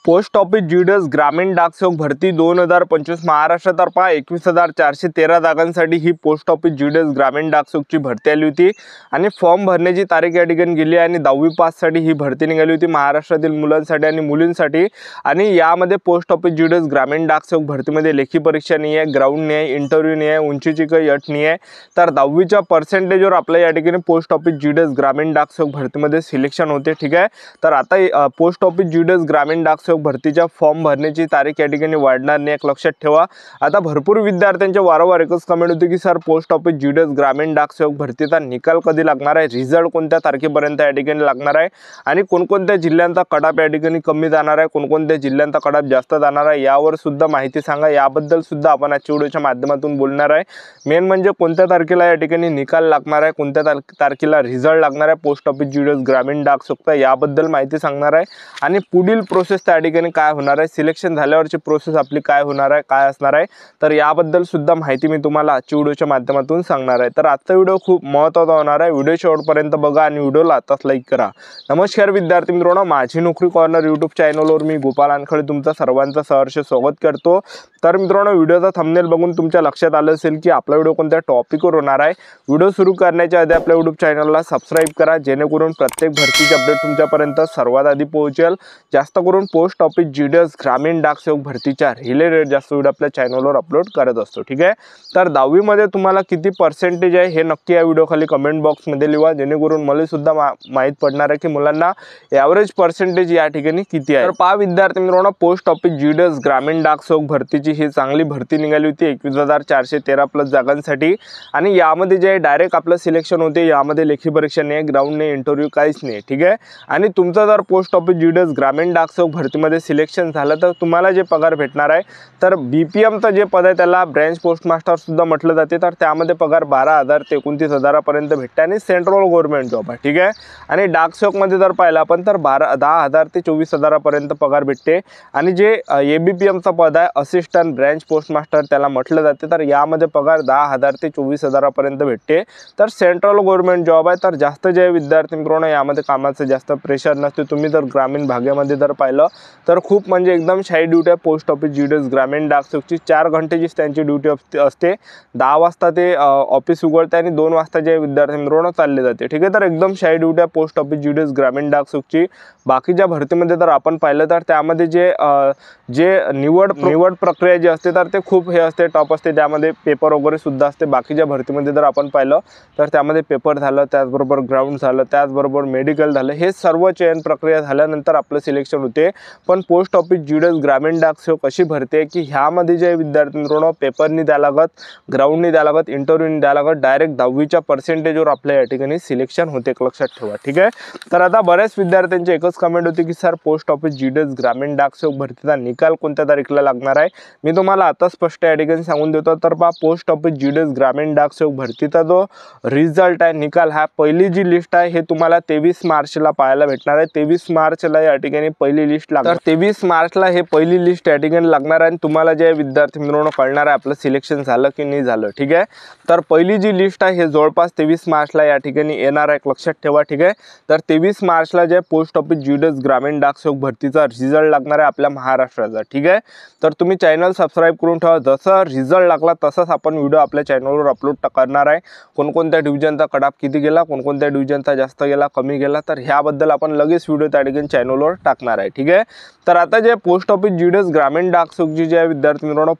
Post office GDS ग्रामीण डाकसेवक भरती 2025 महाराष्ट्रातर्फे 21,413 जागांसाठी ही पोस्ट ऑफिस जीडीएस ग्रामीण डाकसेवकची भरती आली होती आणि फॉर्म भरण्याची तारीख या ठिकाणी गेली आणि 10वी पाससाठी ही भरती निघाली होती महाराष्ट्रातील मुलांसाठी आणि मुलींसाठी। आणि यामध्ये पोस्ट ऑफिस जीडीएस ग्रामीण डाकसेवक भरतीमध्ये लेखी परीक्षा नाही आहे, ग्राउंड नाही आहे, इंटरव्ह्यू नाही आहे, उंचीची काही अट नाही आहे। तर 10वीच्या पर्सेंटेजवर आपल्या या ठिकाणी पोस्ट ऑफिस जीडीएस ग्रामीण डाकसेवक भरतीमध्ये सिलेक्शन होते। ठीक आहे, तर आता पोस्ट ऑफिस जीडीएस ग्रामीण डाकसेवक भरतीचा फॉर्म भरण्याची तारीख या ठिकाणी वाढणार नाही, एक लक्षात ठेवा। आता भरपूर विद्यार्थ्यांचे वारंवार एकच कमेंट होते की सर पोस्ट ऑफिस जीडीएस ग्रामीण डाकसेवक भरतीचा निकाल कधी लागणार आहे, रिझल्ट कोणत्या तारखेपर्यंत या ठिकाणी लागणार आहे आणि कोणकोणत्या जिल्ह्यांचा कटाप या ठिकाणी कमी जाणार आहे, कोणकोणत्या जिल्ह्यांचा कटाप जास्त जाणार आहे, यावर सुद्धा माहिती सांगा। याबद्दल सुद्धा आपण आजच्या व्हिडिओच्या माध्यमातून बोलणार आहे। मेन म्हणजे कोणत्या तारखेला या ठिकाणी निकाल लागणार आहे, कोणत्या तारखेला रिझल्ट लागणार आहे पोस्ट ऑफिस जीडीएस ग्रामीण डाकसेवकचा, याबद्दल माहिती सांगणार आहे। आणि पुढील प्रोसेस त्या ठिकाणी काय होणार आहे, सिलेक्शन झाल्यावरची प्रोसेस आपली काय होणार आहे, काय असणार आहे, तर याबद्दल सुद्धा माहिती मी तुम्हाला आजच्या व्हिडिओच्या माध्यमातून सांगणार आहे। तर आजचा व्हिडिओ खूप महत्त्वाचा होणार आहे, व्हिडिओ शेवटपर्यंत बघा आणि व्हिडिओला आताच लाईक करा। नमस्कार विद्यार्थी मित्रांनो, माझी नोकरी कॉर्नर यूट्यूब चॅनलवर मी गोपाल अनखळे तुमचं सर्वांचं सहर्ष स्वागत करतो। तर मित्रांनो, व्हिडिओचा थंबनेल बघून तुमच्या लक्षात आलं असेल की आपला व्हिडिओ कोणत्या टॉपिकवर होणार आहे। व्हिडिओ सुरू करण्याच्या आधी आपल्या यूट्यूब चॅनलला सबस्क्राइब करा, जेणेकरून प्रत्येक भरतीचे अपडेट तुमच्यापर्यंत सर्वात आधी पोहोचेल। जास्त करून पोस्ट ऑफिस जीडीएस ग्रामीण डाकसेवक भरतीच्या रिलेटेड जास्त व्हिडिओ आपल्या चॅनलवर अपलोड करत असतो। ठीक आहे, तर 10वी मध्ये तुम्हाला किती पर्सेंटेज आहे हे नक्की या व्हिडिओ खाली कमेंट बॉक्समध्ये लिहा, जेणेकरून मला सुद्धा माहित पडणार आहे की मुलांना एव्हरेज पर्सेंटेज या ठिकाणी किती आहे। तर पहा विद्यार्थी मित्रांनो, पोस्ट ऑफिस जीडीएस ग्रामीण डाकसेवक भरतीची ही चांगली भरती निघाली होती 21,413 प्लस जागांसाठी आणि यामध्ये जे डायरेक्ट आपलं सिलेक्शन होते, यामध्ये लेखी परीक्षा नाही, ग्राउंड नाही, इंटरव्ह्यू काहीच नाही। ठीक आहे, आणि तुमचं जर पोस्ट ऑफिस जीडीएस ग्रामीण डाकसेवक भरतीमध्ये सिलेक्शन झालं तर तुम्हाला जे पगार भेटणार आहे, तर बीपीएमचं जे पद आहे त्याला ब्रँच पोस्ट मास्टर सुद्धा म्हटलं जाते, तर त्यामध्ये पगार 12,000 ते 29,000पर्यंत भेटते आणि सेंट्रल गव्हर्नमेंट जॉब आहे। ठीक आहे, आणि डाकसेवकमध्ये जर पाहिलं आपण तर 10,000 ते 24,000पर्यंत पगार भेटते आणि जे एबीपीएमचं पद आहे असिस्टंट ब्रँच पोस्ट मास्टर त्याला म्हटलं जाते, तर यामध्ये पगार 10,000 ते 24,000पर्यंत भेटते। तर सेंट्रल गव्हर्नमेंट जॉब आहे, तर जास्त जे विद्यार्थी मित्रांनो यामध्ये कामाचं जास्त प्रेशर नसते। तुम्ही जर ग्रामीण भागामध्ये जर पाहिलं तर खूप म्हणजे एकदम शाई ड्युटी आहे पोस्ट ऑफिस जीडीएस ग्रामीण डाकसेवकची। 4 घंटेचीच त्यांची ड्युटी असते, 10 वाजता ते ऑफिस उघडते आणि 2 वाजता जे विद्यार्थी मित्रांनो चालले जाते। ठीक आहे, तर एकदम शाई ड्युटी आहे पोस्ट ऑफिस जीडीएस ग्रामीण डाकसेवकची। बाकीच्या भरतीमध्ये जर आपण पाहिलं तर त्यामध्ये जे निवड प्रक्रिया जी असते तर ते खूप हे असते, टॉप असते, त्यामध्ये पेपर वगैरे सुद्धा असते। बाकीच्या भरतीमध्ये जर आपण पाहिलं तर त्यामध्ये पेपर झालं, त्याचबरोबर ग्राउंड झालं, त्याचबरोबर मेडिकल झालं, हे सर्व चयन प्रक्रिया झाल्यानंतर आपलं सिलेक्शन होते। पण पोस्ट ऑफिस जीडीएस ग्रामीण डाकसेवक अशी भरती आहे की ह्यामध्ये जे विद्यार्थी मित्रांनो पेपरनी द्या लागत, ग्राउंडनी द्या लागत, इंटरव्ह्यूनी द्या लागत, डायरेक्ट 10वीच्या पर्सेंटेजवर आपल्या या ठिकाणी सिलेक्शन होते, एक लक्षात ठेवा। ठीक आहे, तर आता बऱ्याच विद्यार्थ्यांची एकच कमेंट होती की सर पोस्ट ऑफिस जीडीएस ग्रामीण डाकसेवक भरतीचा निकाल कोणत्या तारखेला लागणार आहे। मी तुम्हाला आता स्पष्ट या ठिकाणी सांगून देतो। तर पहा पोस्ट ऑफिस जीडीएस ग्रामीण डाकसेवक भरतीचा जो रिझल्ट आहे, निकाल, हा पहिली जी लिस्ट आहे हे तुम्हाला 23 मार्चला पाहायला भेटणार आहे। 23 मार्चला या ठिकाणी पहिली लिस्ट लागणार, तर 23 मार्चला हे पहिली लिस्ट या ठिकाणी लागणार आहे आणि तुम्हाला जे विद्यार्थी मित्रांनो कळणार आहे आपलं सिलेक्शन झालं की नाही झालं। ठीक आहे, तर पहिली जी लिस्ट आहे हे जवळपास 23 मार्चला या ठिकाणी येणार आहे, एक लक्षात ठेवा। ठीक आहे, तर 23 मार्चला जे पोस्ट ऑफिस जीडीएस ग्रामीण डाकसेवक भरतीचा रिझल्ट लागणार आहे आपल्या महाराष्ट्राचा। ठीक आहे, तर तुम्ही चॅनल सबस्क्राइब करून ठेवा, जसं रिझल्ट लागला तसंच आपण व्हिडिओ आपल्या चॅनलवर अपलोड करणार आहे। कोणकोणत्या डिव्हिजनचा कटाप किती गेला, कोणकोणत्या डिव्हिजनचा जास्त गेला, कमी गेला, तर ह्याबद्दल आपण लगेच व्हिडिओ त्या ठिकाणी चॅनलवर टाकणार आहे। ठीक आहे, तर आता जे पोस्ट ऑफिस जीडीएस ग्रामीण डाकसेवकची जे विद्यार्थी मित्रांनो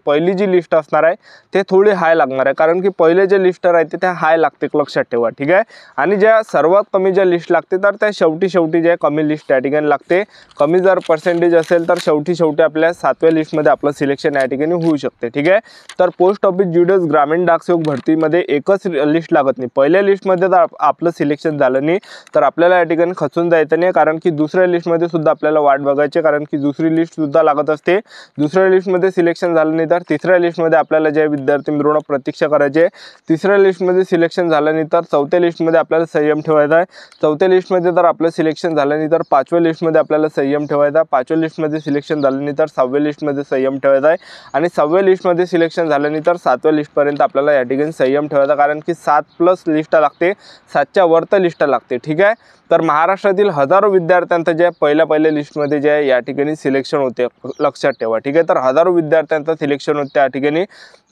पहिली जी लिस्ट असणार आहे ते थोडी हाय लागणार आहे, कारण की पहिले जे लिस्ट राहते त्या हाय लागते, लक्षात ठेवा। ठीक आहे, आणि ज्या सर्वात कमी ज्या लिस्ट लागते तर त्या शेवटी जे कमी लिस्ट त्या ठिकाणी लागते। कमी जर पर्सेंटेज असेल तर शेवटी आपल्या 7व्या लिस्टमध्ये आपलं सिलेक्शन या ठिकाणी होऊ शकते। ठीक आहे, तर पोस्ट ऑफिस जीडीएस ग्रामीण डाकसेवक भरतीमध्ये एकच लिस्ट लागत नाही। पहिल्या लिस्टमध्ये जर आपलं सिलेक्शन झालं नाही तर आपल्याला या ठिकाणी खचून जायचं नाही, कारण की दुसऱ्या लिस्टमध्ये सुद्धा आपल्याला वाट बघायची, कारण की दुसरी लिस्ट सुद्धा लागत असते। दुसऱ्या लिस्टमध्ये सिलेक्शन झालं नाही तर तिसऱ्या लिस्टमध्ये आपल्याला जे विद्यार्थी मित्रांनो प्रतीक्षा करायचे, तिसऱ्या लिस्टमध्ये सिलेक्शन झालं नाही तर 4थ्या लिस्टमध्ये आपल्याला संयम ठेवायचा आहे, 4थ्या लिस्टमध्ये जर आपलं सिलेक्शन झालं नाही तर 5व्या लिस्टमध्ये आपल्याला संयम ठेवायचा आहे, 5व्या लिस्टमध्ये सिलेक्शन झालं नाही तर 6व्या लिस्टमध्ये संयम ठेवायचा आहे आणि 6व्या लिस्टमध्ये सिलेक्शन झालं नाही तर 7व्या लिस्टपर्यंत आपल्याला या ठिकाणी संयम ठेवायचा, कारण की 7+ लिस्ट लागते, 7च्या वर तर लिस्ट लागते। ठीक आहे, तर महाराष्ट्रातील हजारो विद्यार्थ्यांचं जे पहिल्या लिस्टमध्ये जे आहे या ठिकाणी सिलेक्शन होते, लक्षात ठेवा, ठीक आहे। तर हजारो विद्यार्थ्यांचं सिलेक्शन होते त्या ठिकाणी।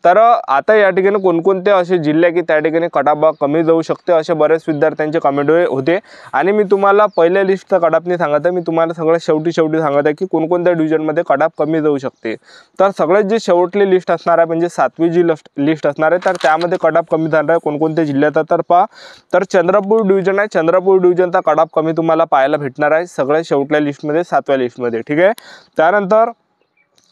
तर आता या ठिकाणी कोणकोणते असे जिल्हे की त्या ठिकाणी कटाप कमी जाऊ शकते असे बरेच विद्यार्थ्यांचे कमेंट होते आणि मी तुम्हाला पहिल्या लिस्टचा कटाप नाही सांगत आहे, मी तुम्हाला सगळ्यात शेवटी सांगत आहे की कोणकोणत्या डिव्हिजनमध्ये कटाप कमी जाऊ शकते। तर सगळ्यात जी शेवटली लिस्ट असणार आहे म्हणजे 7वी जी लिस्ट असणार आहे तर त्यामध्ये कटाप कमी जाणार आहे कोणकोणत्या जिल्ह्याचा, तर पहा, तर चंद्रपूर डिव्हिजन आहे, चंद्रपूर डिव्हिजनचा कटाप कमी तुम्हाला पाहायला भेटणार आहे सगळ्यात शेवटल्या लिस्टमध्ये 7व्या लिस्टमध्ये, ठीक आहे। त्यानंतर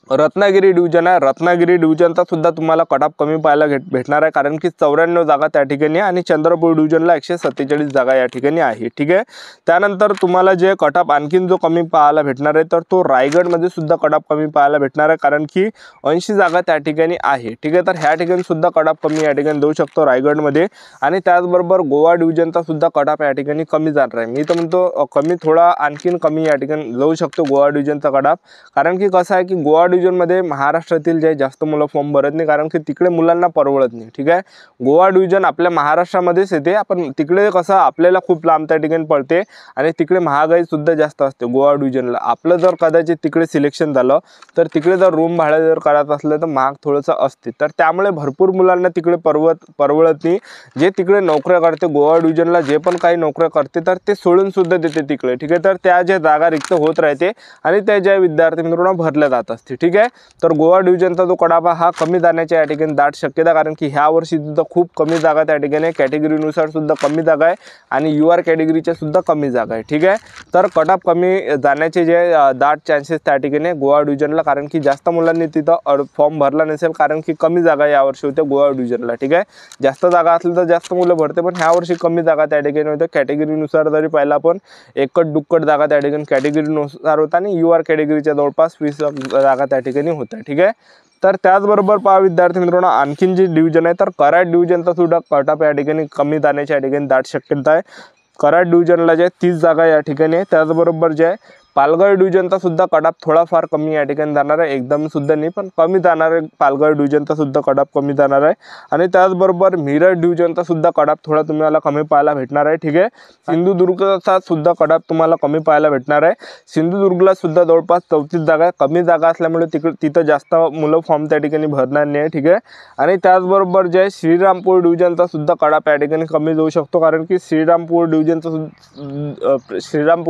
रत्नागिरी डिव्हिजन आहे, रत्नागिरी डिव्हिजनचा सुद्धा तुम्हाला कटाप कमी पाहायला भेटणार आहे कारण की 94 जागा त्या ठिकाणी आणि चंद्रपूर डिव्हिजनला 147 जागा या ठिकाणी आहे, ठीक आहे। त्यानंतर तुम्हाला जे कटाप आणखीन जो कमी पाहायला भेटणार आहे तर तो रायगडमध्ये सुद्धा कटाप कमी पाहायला भेटणार आहे कारण की 80 जागा त्या ठिकाणी आहे, ठीक आहे। तर ह्या ठिकाणी सुद्धा कटाप कमी या ठिकाणी देऊ शकतो रायगडमध्ये आणि त्याचबरोबर गोवा डिव्हिजनचा सुद्धा कटाप या ठिकाणी कमी जाणार आहे। मी तर म्हणतो कमी थोडा आणखीन कमी या ठिकाणी जाऊ शकतो गोवा डिव्हिजनचा कटाप, कारण की कसं आहे की गोवा डिव्हिजनमध्ये महाराष्ट्रातील जे जास्त मुलं फॉर्म भरत नाही कारण की तिकडे मुलांना परवडत नाही, ठीक आहे। गोवा डिव्हिजन आपल्या महाराष्ट्रामध्येच येते, आपण तिकडे कसं आपल्याला खूप लांब त्या ठिकाणी पडते आणि तिकडे महागाई सुद्धा जास्त असते गोवा डिव्हिजनला। आपलं जर कदाचित तिकडे सिलेक्शन झालं तर तिकडे जर रूम भाडं जर करत असलं तर महाग थोडंसं असते, तर त्यामुळे भरपूर मुलांना तिकडे परवडत नाही। जे तिकडे नोकऱ्या करते गोवा डिव्हिजनला जे पण काही नोकऱ्या करते तर ते सोडून सुद्धा देते तिकडे, ठीक आहे। तर त्या ज्या जागा रिक्त होत राहते आणि त्या ज्या विद्यार्थी मित्रांनो भरल्या जात असते, ठीक आहे। तर गोवा डिव्हिजनचा जो कडापा हा कमी जाण्याच्या या ठिकाणी दाट शक्यता, कारण की ह्या वर्षी सुद्धा खूप कमी जागा त्या ठिकाणी कॅटेगरीनुसार सुद्धा कमी जागा आहे आणि UR कॅटेगरीच्या सुद्धा कमी जागा आहे, ठीक आहे। तर कटाप कमी जाण्याचे जे दाट चान्सेस त्या ठिकाणी गोवा डिव्हिजनला, कारण की जास्त मुलांनी तिथं फॉर्म भरला नसेल कारण की कमी जागा यावर्षी होत्या गोवा डिव्हिजनला, ठीक आहे। जास्त जागा असल्या तर जास्त मुलं भरते, पण ह्या वर्षी कमी जागा त्या ठिकाणी होत्या कॅटेगरीनुसार। जरी पाहिला आपण एकट दुक्कट जागा त्या ठिकाणी कॅटेगरीनुसार होता आणि UR कॅटेगरीच्या जवळपास 20 जागा त्या ठिकाणी होत्या, ठीक आहे। तर त्याचबरोबर पहा विद्यार्थी मित्रांनो आणखीन जी डिव्हिजन आहे तर कराड डिव्हिजनचा सुद्धा कटाप या ठिकाणी कमी जाण्याच्या या ठिकाणी दाट शक्यता आहे। कराड डिव्हिजनला जे 30 जागा या ठिकाणी आहे। त्याचबरोबर जे पालघर डिव्हिजनचा सुद्धा कटाप थोडाफार कमी या ठिकाणी जाणार आहे, एकदम सुद्धा नाही पण कमी जाणार आहे। पालघर डिव्हिजनचा सुद्धा कटाप कमी जाणार आहे आणि त्याचबरोबर मिरज डिव्हिजनचा सुद्धा कटाप थोडा तुम्हाला कमी पाहायला भेटणार आहे, ठीक आहे। सिंधुदुर्गचा सुद्धा कटाप तुम्हाला कमी पाहायला भेटणार आहे। सिंधुदुर्गला सुद्धा जवळपास 34 जागा आहे, कमी जागा असल्यामुळे तिथं जास्त मुलं फॉर्म त्या ठिकाणी भरणार नाही, ठीक आहे। आणि त्याचबरोबर जे श्रीरामपूर डिव्हिजनचा सुद्धा कटाप या ठिकाणी कमी जाऊ शकतो, कारण की श्रीरामपूर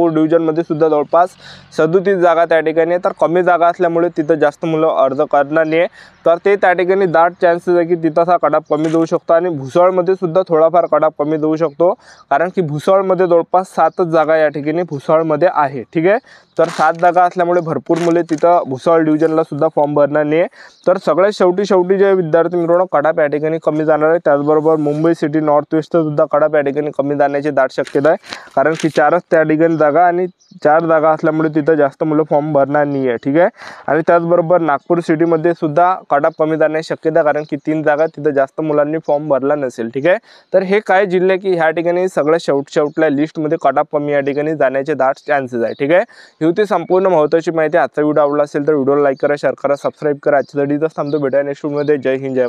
डिव्हिजनमध्ये सुद्धा जवळपास 37 जागा त्या ठिकाणी, तर कमी जागा असल्यामुळे तिथं जास्त मुलं अर्ज करणार नाही, तर ते त्या ठिकाणी दाट चान्सेस आहे की तिथंचा कटाप कमी जाऊ शकतो। आणि भुसावळमध्ये सुद्धा थोडाफार कटाप कमी जाऊ शकतो, कारण की भुसावळमध्ये जवळपास 7 जागा या ठिकाणी भुसावळमध्ये आहे, ठीक आहे। तर 7 जागा असल्यामुळे भरपूर मुले तिथं भुसावळ डिव्हिजनला सुद्धा फॉर्म भरणार नाही। तर सगळ्यात शेवटी जे विद्यार्थी मित्रांनो कटाप या ठिकाणी कमी जाणार आहे। त्याचबरोबर मुंबई सिटी नॉर्थ वेस्टचा सुद्धा कटाप या ठिकाणी कमी जाण्याची दाट शक्यता आहे, कारण की 4च त्या ठिकाणी जागा आणि 4 जागा असल्यामुळे तिथं जास्त मुलं फॉर्म भरणार नाही आहे, ठीक आहे। आणि त्याचबरोबर नागपूर सिटीमध्ये सुद्धा कटाप कमी जाण्याची शक्यता, कारण की 3 जागा तिथं जास्त मुलांनी फॉर्म भरला नसेल, ठीक आहे। तर हे काय जिल्हे की ह्या ठिकाणी सगळ्यात शेवटल्या लिस्टमध्ये कटाप कमी या ठिकाणी जाण्याचे दाट चान्सेस आहे, ठीक आहे। ही होती संपूर्ण महत्त्वाची माहिती। आजचा व्हिडिओ आवडला असेल तर व्हिडिओला लाईक करा, शेअर करा, सबस्क्राईब करा। आजच्यासाठी इथंच थांबतो, भेटूया नेक्स्ट व्हिडिओमध्ये। जय हिंद, जय